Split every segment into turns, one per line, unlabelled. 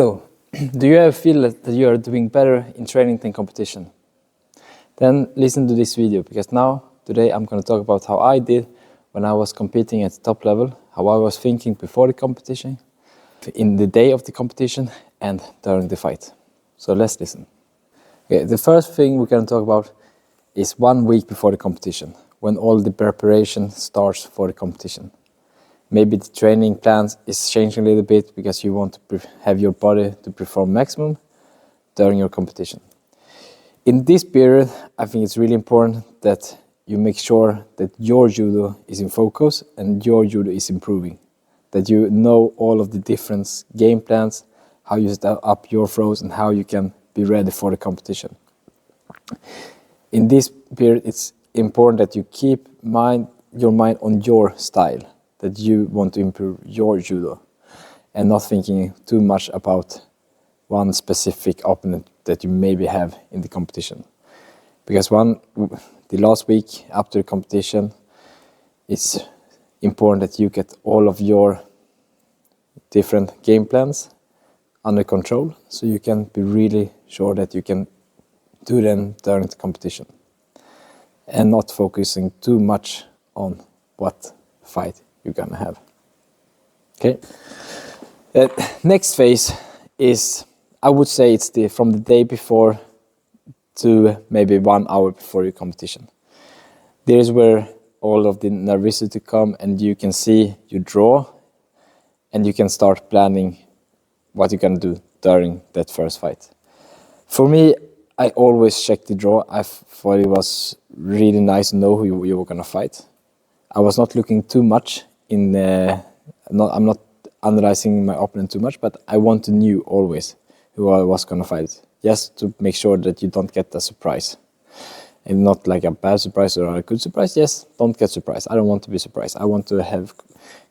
Hello, do you ever feel that you are doing better in training than competition? Then listen to this video, because today I'm going to talk about how I did when I was competing at the top level, how I was thinking before the competition, in the day of the competition, and during the fight. So let's listen. Okay, the first thing we're going to talk about is 1 week before the competition, when all the preparation starts for the competition. Maybe the training plans is changing a little bit because you want to have your body to perform maximum during your competition. In this period, I think it's really important that you make sure that your judo is in focus and your judo is improving. That you know all of the different game plans, how you set up your throws and how you can be ready for the competition. In this period, it's important that you keep your mind on your style, that you want to improve your judo and not thinking too much about one specific opponent that you maybe have in the competition. Because the last week after the competition, it's important that you get all of your different game plans under control, so you can be really sure that you can do them during the competition and not focusing too much on what fight you're gonna have. Okay. Next phase is, I would say, it's from the day before to maybe 1 hour before your competition. There is where all of the nervousity come, and you can see you draw, and you can start planning what you're gonna do during that first fight. For me, I always check the draw. I thought it was really nice to know who you were gonna fight. I was not looking too much I'm not analyzing my opponent too much, but I want to know always who I was gonna fight, just to make sure that you don't get a surprise. And not like a bad surprise or a good surprise, yes, don't get surprised. I don't want to be surprised. I want to have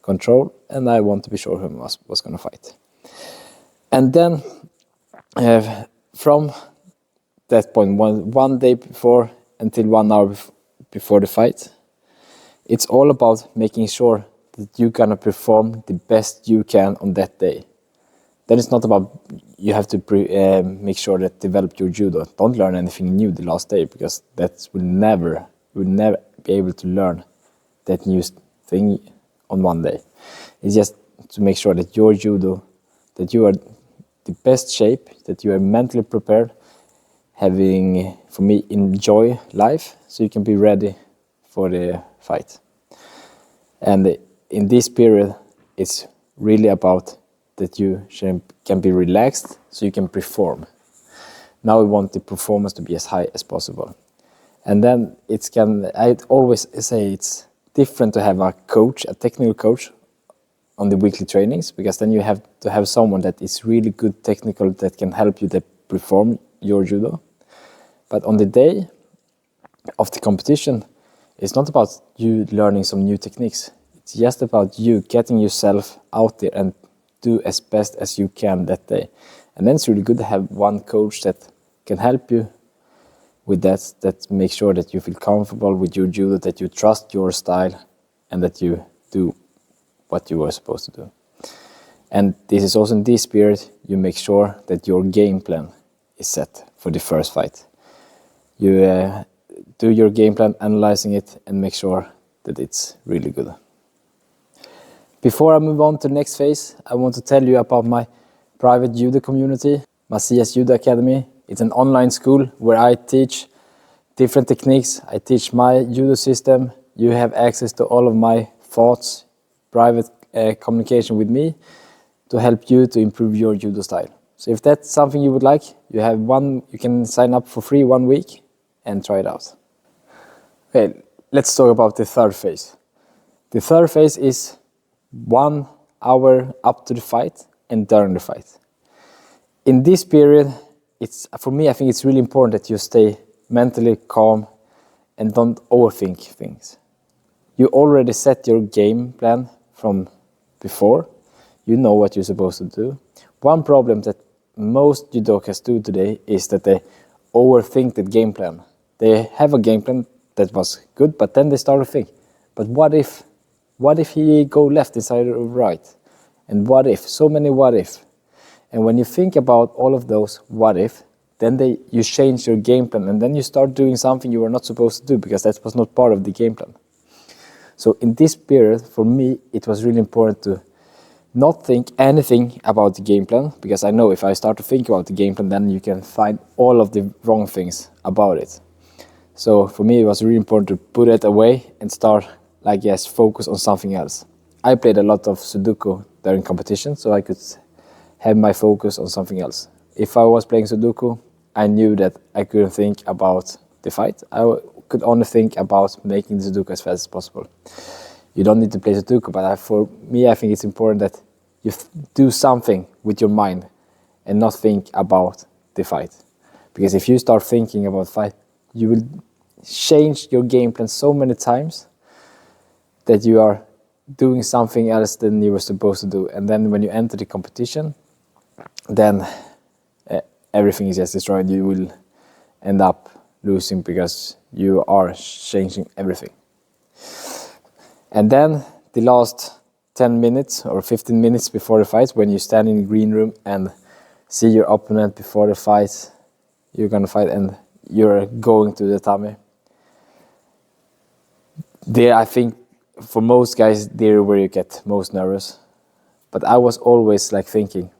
control, and I want to be sure who I was gonna fight. And then from that point, one day before until 1 hour before the fight, it's all about making sure that you're gonna perform the best you can on that day. Then it's not about you have to make sure that develop your judo. Don't learn anything new the last day, because that will never be able to learn that new thing on one day. It's just to make sure that your judo, that you are the best shape, that you are mentally prepared, having, for me, enjoy life, so you can be ready for the fight. And in this period, it's really about that you can be relaxed so you can perform. Now we want the performance to be as high as possible. And then I always say it's different to have a coach, a technical coach, on the weekly trainings, because then you have to have someone that is really good technical, that can help you to perform your judo. But on the day of the competition, it's not about you learning some new techniques. It's just about you getting yourself out there and do as best as you can that day. And then it's really good to have one coach that can help you with that makes sure that you feel comfortable with your judo, that you trust your style, and that you do what you were supposed to do. And this is also in this period, you make sure that your game plan is set for the first fight. You do your game plan, analyzing it, and make sure that it's really good. Before I move on to the next phase, I want to tell you about my private judo community, Macias Judo Academy. It's an online school where I teach different techniques. I teach my judo system. You have access to all of my thoughts, private communication with me, to help you to improve your judo style. So if that's something you would like, you can sign up for free 1 week and try it out. Okay, let's talk about the third phase. The third phase is 1 hour up to the fight and during the fight. In this period, for me, I think it's really important that you stay mentally calm and don't overthink things. You already set your game plan from before. You know what you're supposed to do. One problem that most judokas do today is that they overthink the game plan. They have a game plan that was good, but then they start to think, but what if he go left instead of right? And what if? So many what if. And when you think about all of those what if, then you change your game plan, and then you start doing something you were not supposed to do because that was not part of the game plan. So in this period, for me, it was really important to not think anything about the game plan, because I know if I start to think about the game plan, then you can find all of the wrong things about it. So for me, it was really important to put it away and start, focus on something else. I played a lot of Sudoku during competition, so I could have my focus on something else. If I was playing Sudoku, I knew that I couldn't think about the fight. I could only think about making the Sudoku as fast as possible. You don't need to play Sudoku, but for me, I think it's important that you do something with your mind and not think about the fight. Because if you start thinking about fight, you will change your game plan so many times that you are doing something else than you were supposed to do. And then when you enter the competition, then everything is just destroyed. You will end up losing because you are changing everything. And then the last 10 minutes or 15 minutes before the fight, when you stand in the green room and see your opponent before the fight, you're going to fight and you're going to the tummy. There, I think, for most guys, there where you get most nervous. But I was always thinking,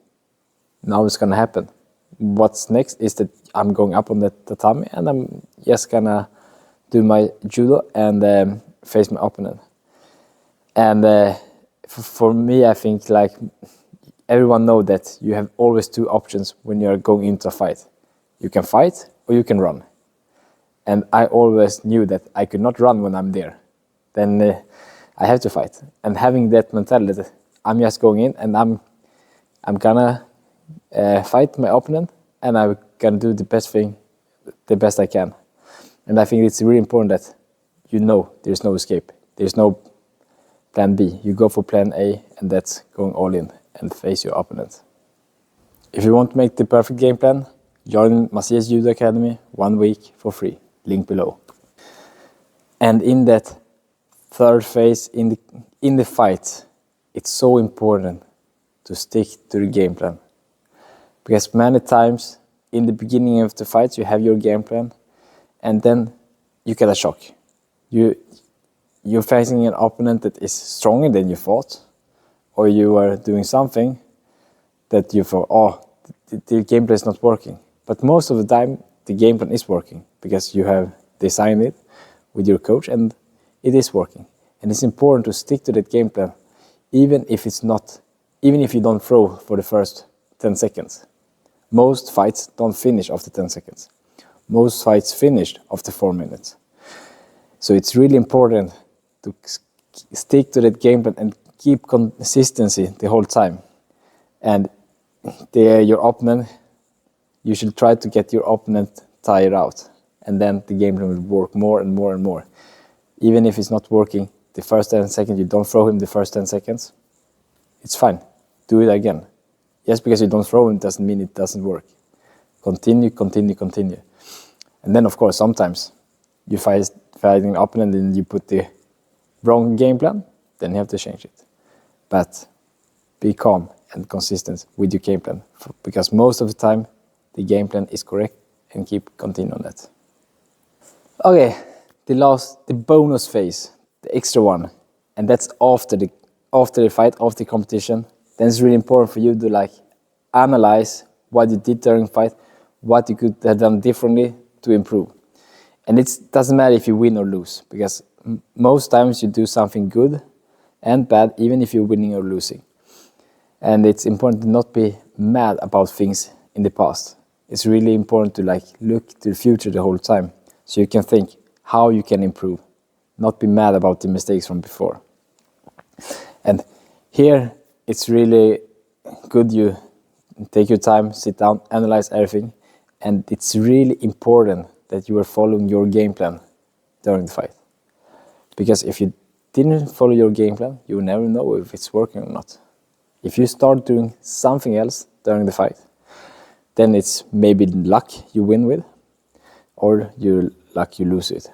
now it's going to happen. What's next is that I'm going up on the tatami and I'm just going to do my judo and face my opponent. And for me, I think everyone knows that you have always two options when you're going into a fight. You can fight or you can run. And I always knew that I could not run when I'm there. Then I have to fight. And having that mentality that I'm just going in and I'm gonna fight my opponent and I'm gonna do the best I can. And I think it's really important that you know there's no escape. There's no plan B. You go for plan A, and that's going all in and face your opponent. If you want to make the perfect game plan, join Macias Judo Academy 1 week for free. Link below. And in that third phase, in the fight, it's so important to stick to the game plan. Because many times in the beginning of the fight, you have your game plan, and then you get a shock. You're facing an opponent that is stronger than you thought, or you are doing something that you thought, the game plan is not working. But most of the time, the game plan is working because you have designed it with your coach and it is working. And it's important to stick to that game plan, even if you don't throw for the first 10 seconds. Most fights don't finish after 10 seconds. Most fights finish after 4 minutes. So it's really important to stick to that game plan and keep consistency the whole time. And your opponent, you should try to get your opponent tired out. And then the game plan will work more and more and more. Even if it's not working the first 10 seconds, you don't throw him the first 10 seconds, it's fine. Do it again. Just because you don't throw him doesn't mean it doesn't work. Continue. And then, of course, sometimes you fighting an opponent and you put the wrong game plan, then you have to change it. But be calm and consistent with your game plan, because most of the time the game plan is correct, and keep continuing on that. Okay, the bonus phase, the extra one, and that's after the fight, after the competition. Then it's really important for you to analyze what you did during the fight, what you could have done differently to improve. And it doesn't matter if you win or lose, because most times you do something good and bad, even if you're winning or losing. And it's important to not be mad about things in the past. It's really important to look to the future the whole time, so you can think how you can improve, not be mad about the mistakes from before. And here it's really good you take your time, sit down, analyze everything, and it's really important that you are following your game plan during the fight. Because if you didn't follow your game plan, you will never know if it's working or not. If you start doing something else during the fight, then it's maybe luck you win with, or luck you lose it.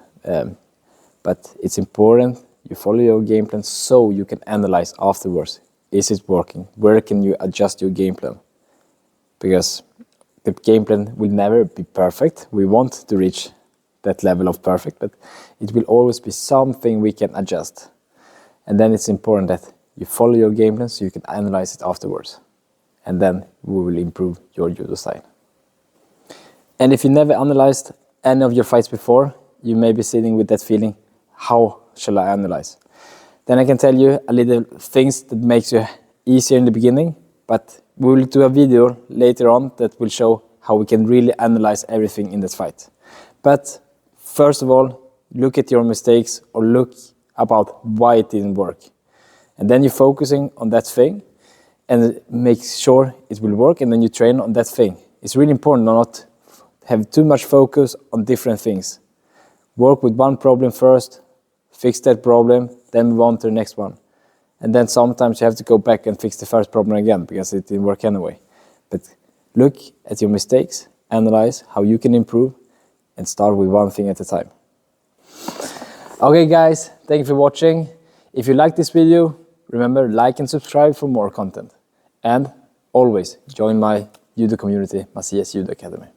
But it's important you follow your game plan so you can analyze afterwards. Is it working? Where can you adjust your game plan? because the game plan will never be perfect. We want to reach that level of perfect, but it will always be something we can adjust. And then it's important that you follow your game plan so you can analyze it afterwards. And then we will improve your judo style. And if you never analyzed any of your fights before, you may be sitting with that feeling, how shall I analyze? Then I can tell you a little things that makes you easier in the beginning, but we will do a video later on that will show how we can really analyze everything in this fight. But first of all, look at your mistakes or look about why it didn't work. And then you're focusing on that thing and make sure it will work, and then you train on that thing. It's really important not to have too much focus on different things. Work with one problem first, fix that problem, then move on to the next one. And then sometimes you have to go back and fix the first problem again because it didn't work anyway. But look at your mistakes, analyze how you can improve, and start with one thing at a time. Okay guys, thank you for watching. If you like this video, remember like and subscribe for more content. And always join my judo community, Macias Judo Academy.